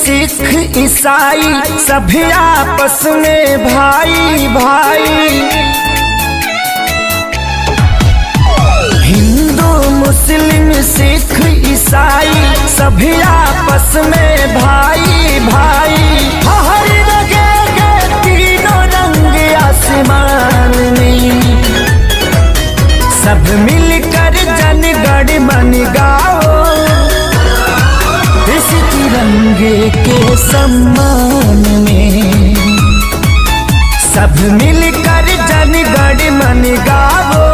सिख ईसाई सभी आपस में भाई भाई। हिंदू मुस्लिम सिख ईसाई सभी आपस में भाई भाई। हर जगह तीनों रंग आसमान में, सब मिलकर जन गण मन गाओ, इस तिरंगे के सम्मान में। सब मिलकर जन गण मन गाओ,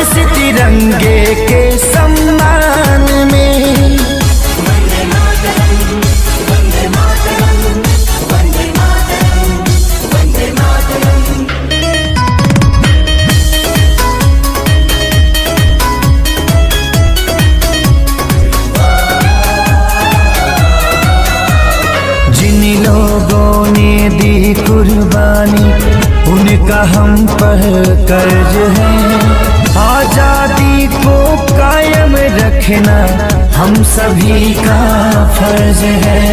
इस तिरंगे के सम्मान में। लोगों ने दी कुर्बानी उनका हम पर कर्ज है। आजादी को कायम रखना हम सभी का फर्ज है।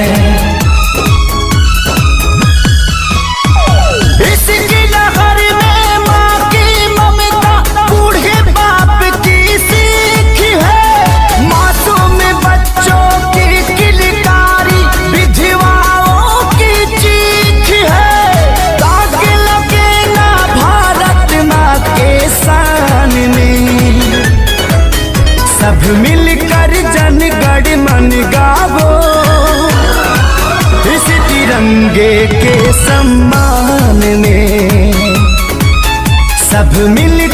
इसकी लहर में माँ की ममता बूढ़े बाप की सीख है। मासूम बच्चों की किलकारी विधवा सब मिलकर जन गण मन गावो, इस तिरंगे के सम्मान में। सब मिल